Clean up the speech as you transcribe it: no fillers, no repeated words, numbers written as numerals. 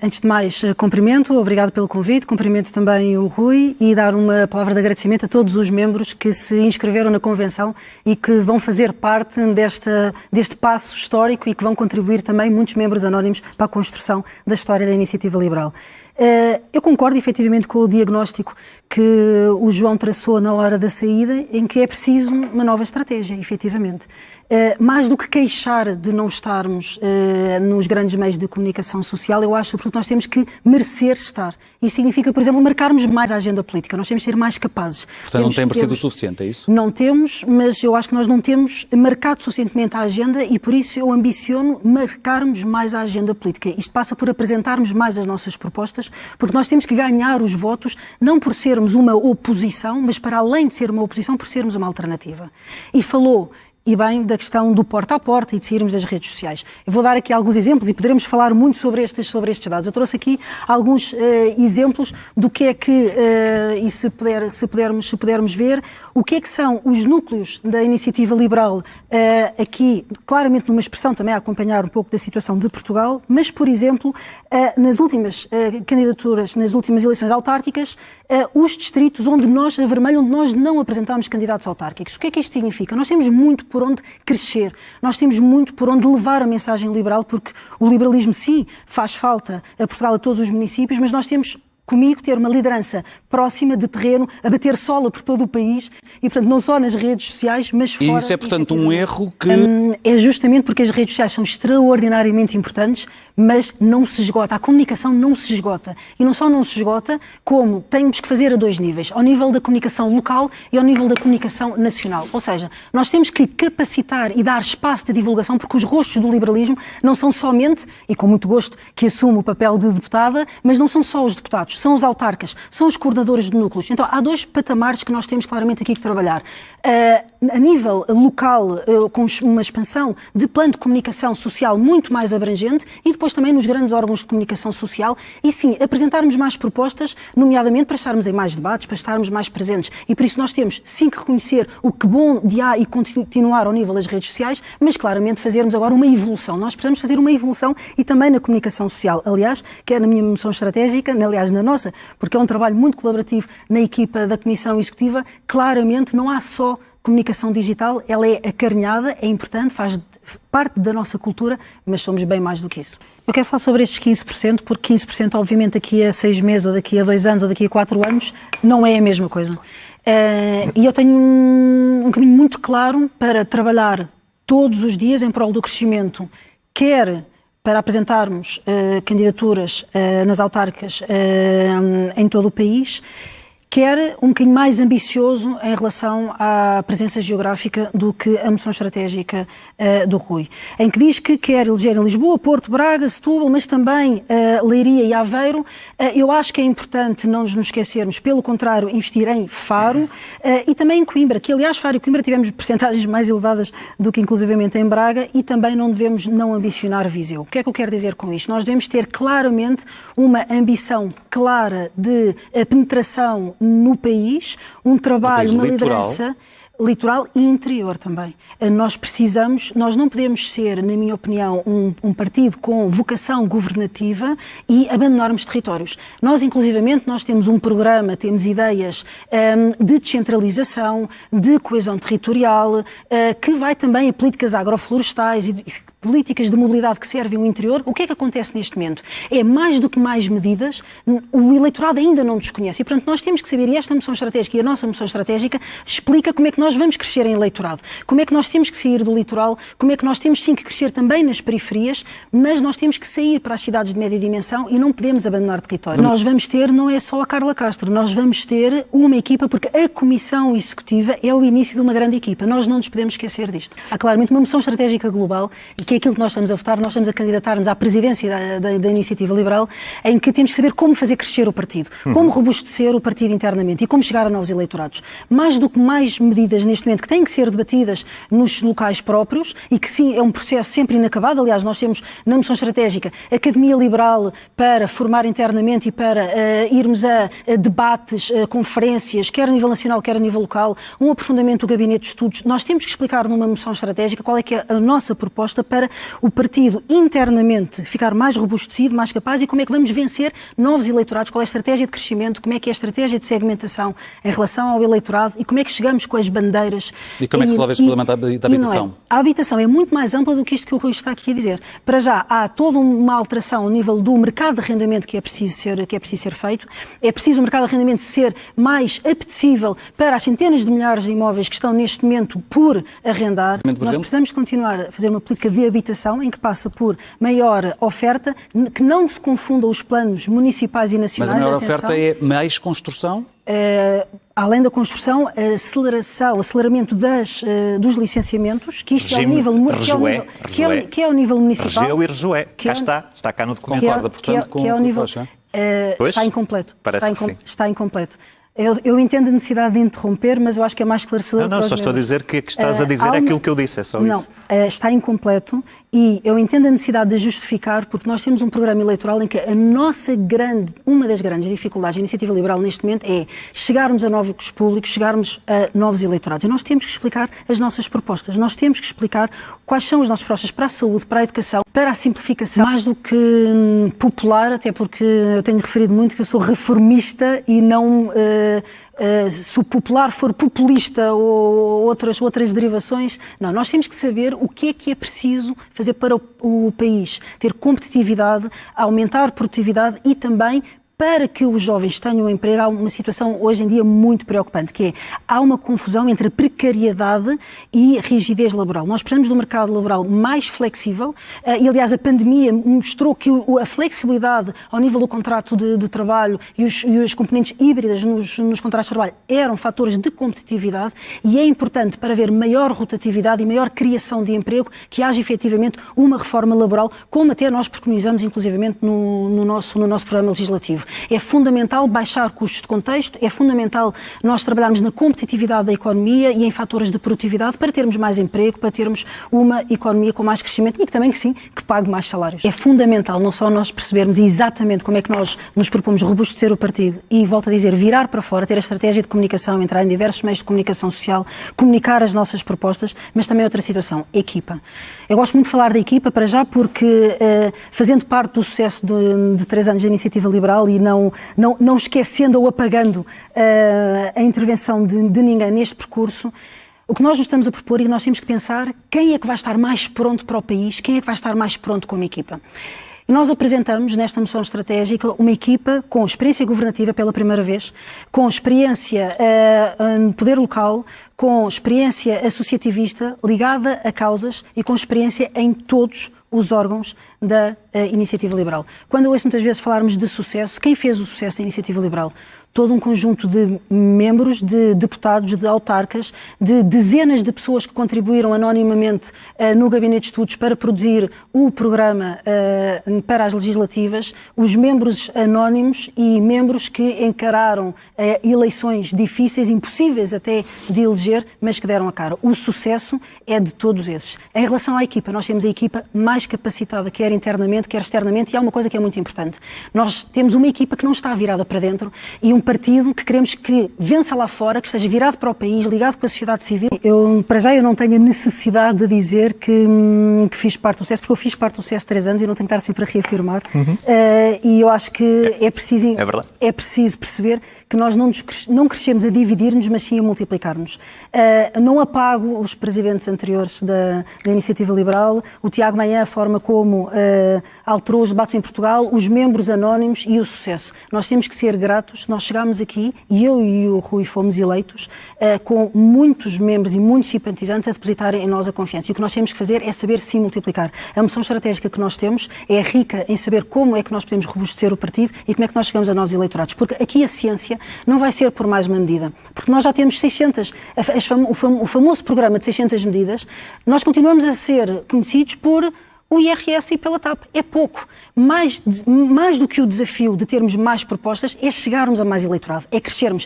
Antes de mais, cumprimento, obrigado pelo convite, cumprimento também o Rui e dar uma palavra de agradecimento a todos os membros que se inscreveram na Convenção e que vão fazer parte deste passo histórico e que vão contribuir também, muitos membros anónimos, para a construção da história da Iniciativa Liberal. Eu concordo efetivamente com o diagnóstico que o João traçou na hora da saída, em que é preciso uma nova estratégia, efetivamente. Mais do que queixar de não estarmos nos grandes meios de comunicação social, eu acho que nós temos que merecer estar. Isso significa, por exemplo, marcarmos mais a agenda política. Nós temos que ser mais capazes. Portanto, não tem parecido o suficiente, é isso? Não temos, mas eu acho que nós não temos marcado suficientemente a agenda e por isso eu ambiciono marcarmos mais a agenda política. Isto passa por apresentarmos mais as nossas propostas, porque nós temos que ganhar os votos, não por sermos uma oposição, mas para além de ser uma oposição, por sermos uma alternativa. E falou, e bem, da questão do porta a porta e de sairmos das redes sociais. Eu vou dar aqui alguns exemplos e poderemos falar muito sobre estes dados. Eu trouxe aqui alguns exemplos do que é que, e se pudermos ver, o que é que são os núcleos da Iniciativa Liberal aqui, claramente numa expressão também a acompanhar um pouco da situação de Portugal, mas, por exemplo, nas últimas candidaturas, nas últimas eleições autárquicas, os distritos onde nós não apresentámos candidatos autárquicos. O que é que isto significa? Nós temos muito por onde crescer. Nós temos muito por onde levar a mensagem liberal, porque o liberalismo, sim, faz falta a Portugal, a todos os municípios, mas nós temos comigo ter uma liderança próxima de terreno, a bater sola por todo o país e, portanto, não só nas redes sociais, mas fora. E isso é, portanto, um erro que... É justamente porque as redes sociais são extraordinariamente importantes, mas não se esgota. A comunicação não se esgota. E não só não se esgota, como temos que fazer a dois níveis. Ao nível da comunicação local e ao nível da comunicação nacional. Ou seja, nós temos que capacitar e dar espaço de divulgação, porque os rostos do liberalismo não são somente, e com muito gosto que assumo o papel de deputada, mas não são só os deputados. São os autarcas, são os coordenadores de núcleos. Então, há dois patamares que nós temos claramente aqui que trabalhar. A nível local, com uma expansão de plano de comunicação social muito mais abrangente e depois também nos grandes órgãos de comunicação social e, sim, apresentarmos mais propostas, nomeadamente para estarmos em mais debates, para estarmos mais presentes. E por isso nós temos, sim, que reconhecer o que bom de há e continuar ao nível das redes sociais, mas claramente fazermos agora uma evolução. Nós precisamos fazer uma evolução e também na comunicação social. Aliás, que é na minha moção estratégica, aliás, na nossa, porque é um trabalho muito colaborativo na equipa da Comissão Executiva, claramente não há só comunicação digital, ela é acarinhada, é importante, faz parte da nossa cultura, mas somos bem mais do que isso. Eu quero falar sobre estes 15%, porque 15%, obviamente, daqui a 6 meses, ou daqui a 2 anos, ou daqui a 4 anos, não é a mesma coisa. E eu tenho um caminho muito claro para trabalhar todos os dias em prol do crescimento, quer para apresentarmos candidaturas nas autárquicas em todo o país, quer um bocadinho mais ambicioso em relação à presença geográfica do que a moção estratégica do Rui, em que diz que quer eleger em Lisboa, Porto, Braga, Setúbal, mas também Leiria e Aveiro. Eu acho que é importante não nos esquecermos, pelo contrário, investir em Faro e também em Coimbra, que aliás Faro e Coimbra tivemos percentagens mais elevadas do que inclusivamente em Braga, e também não devemos não ambicionar Viseu. O que é que eu quero dizer com isto? Nós devemos ter claramente uma ambição clara de penetração no país, um trabalho, uma liderança litoral e interior também. Nós não podemos ser, na minha opinião, um partido com vocação governativa e abandonarmos territórios. Nós, inclusivamente, nós temos um programa, temos ideias de descentralização, de coesão territorial, que vai também a políticas agroflorestais e políticas de mobilidade que servem o interior. O que é que acontece neste momento? É mais do que mais medidas, o eleitorado ainda não desconhece. E, portanto, nós temos que saber, e esta moção estratégica e a nossa moção estratégica explica como é que nós vamos crescer em eleitorado, como é que nós temos que sair do litoral, como é que nós temos sim que crescer também nas periferias, mas nós temos que sair para as cidades de média dimensão e não podemos abandonar território. Nós vamos ter, não é só a Carla Castro, nós vamos ter uma equipa, porque a Comissão Executiva é o início de uma grande equipa. Nós não nos podemos esquecer disto. Há claramente uma moção estratégica global, e que é aquilo que nós estamos a votar. Nós estamos a candidatar-nos à presidência da Iniciativa Liberal, em que temos que saber como fazer crescer o partido, como robustecer o partido internamente e como chegar a novos eleitorados. Mais do que mais medidas debatidas neste momento, que têm que ser debatidas nos locais próprios e que sim, é um processo sempre inacabado. Aliás, nós temos na moção estratégica Academia Liberal para formar internamente e para irmos a debates, conferências, quer a nível nacional, quer a nível local, um aprofundamento do gabinete de estudos. Nós temos que explicar numa moção estratégica qual é que é a nossa proposta para o partido internamente ficar mais robustecido, mais capaz, e como é que vamos vencer novos eleitorados, qual é a estratégia de crescimento, como é que é a estratégia de segmentação em relação ao eleitorado e como é que chegamos com as bandeiras. E como é que resolve este problema da habitação? A habitação é muito mais ampla do que isto que o Rui está aqui a dizer. Para já, há toda uma alteração ao nível do mercado de arrendamento que é preciso ser feito. É preciso o mercado de arrendamento ser mais apetecível para as centenas de milhares de imóveis que estão neste momento por arrendar. Nós precisamos continuar a fazer uma política de habitação em que passa por maior oferta, que não se confunda os planos municipais e nacionais. Mas a maior oferta é mais construção? Além da construção, aceleramento dos licenciamentos, que isto é ao nível municipal. Regeu e Rejoé. Cá está cá no documento. Concorda, portanto, com o que faz, está incompleto. Está incompleto. Eu entendo a necessidade de interromper, mas eu acho que é mais esclarecedor. Não, só estou a dizer que estás a dizer aquilo que eu disse, é só isso. Não, está incompleto e eu entendo a necessidade de justificar, porque nós temos um programa eleitoral em que uma das grandes dificuldades da Iniciativa Liberal neste momento é chegarmos a novos públicos, chegarmos a novos eleitorados. E nós temos que explicar as nossas propostas, nós temos que explicar quais são as nossas propostas para a saúde, para a educação, para a simplificação, mais do que popular, até porque eu tenho referido muito que eu sou reformista e não... se o popular for populista ou outras derivações, não, nós temos que saber o que é preciso fazer para o país ter competitividade, aumentar a produtividade e também para que os jovens tenham emprego. Há uma situação hoje em dia muito preocupante, que é, há uma confusão entre a precariedade e a rigidez laboral. Nós precisamos de um mercado laboral mais flexível e, aliás, a pandemia mostrou que a flexibilidade ao nível do contrato de trabalho e os componentes híbridas nos contratos de trabalho eram fatores de competitividade e é importante para haver maior rotatividade e maior criação de emprego que haja efetivamente uma reforma laboral, como até nós preconizamos, inclusivamente, no nosso programa legislativo. É fundamental baixar custos de contexto, é fundamental nós trabalharmos na competitividade da economia e em fatores de produtividade para termos mais emprego, para termos uma economia com mais crescimento e que também que pague mais salários. É fundamental não só nós percebermos exatamente como é que nós nos propomos robustecer o partido e, volto a dizer, virar para fora, ter a estratégia de comunicação, entrar em diversos meios de comunicação social, comunicar as nossas propostas, mas também outra situação, equipa. Eu gosto muito de falar da equipa para já porque, fazendo parte do sucesso de 3 anos da Iniciativa Liberal e não esquecendo ou apagando a intervenção de ninguém neste percurso, o que nós nos estamos a propor e nós temos que pensar quem é que vai estar mais pronto para o país, quem é que vai estar mais pronto como equipa. E nós apresentamos nesta moção estratégica uma equipa com experiência governativa pela primeira vez, com experiência no poder local, com experiência associativista ligada a causas e com experiência em todos os órgãos da Iniciativa Liberal. Quando eu ouço muitas vezes falarmos de sucesso, quem fez o sucesso da Iniciativa Liberal? Todo um conjunto de membros, de deputados, de autarcas, de dezenas de pessoas que contribuíram anonimamente no Gabinete de Estudos para produzir o programa para as legislativas, os membros anónimos e membros que encararam eleições difíceis, impossíveis até de eleger, mas que deram a cara. O sucesso é de todos esses. Em relação à equipa, nós temos a equipa mais capacitada, quer internamente, quer externamente, e há uma coisa que é muito importante. Nós temos uma equipa que não está virada para dentro e um partido que queremos que vença lá fora, que esteja virado para o país, ligado com a sociedade civil. Para já eu não tenho a necessidade de dizer que fiz parte do sucesso, porque eu fiz parte do sucesso 3 anos e não tenho que estar sempre a reafirmar. E eu acho que é preciso perceber que nós não crescemos a dividir-nos, mas sim a multiplicar-nos. Não apago os presidentes anteriores da Iniciativa Liberal, o Tiago Maia, a forma como alterou os debates em Portugal, os membros anónimos e o sucesso. Nós temos que ser gratos. Nós chegámos aqui, e eu e o Rui fomos eleitos, com muitos membros e muitos simpatizantes a depositarem em nós a confiança. E o que nós temos que fazer é saber se multiplicar. A moção estratégica que nós temos é rica em saber como é que nós podemos robustecer o partido e como é que nós chegamos a novos eleitorados. Porque aqui a ciência não vai ser por mais uma medida. Porque nós já temos 600, o famoso programa de 600 medidas, nós continuamos a ser conhecidos por o IRS e pela TAP. É pouco. Mais do que o desafio de termos mais propostas é chegarmos a mais eleitorado, é crescermos.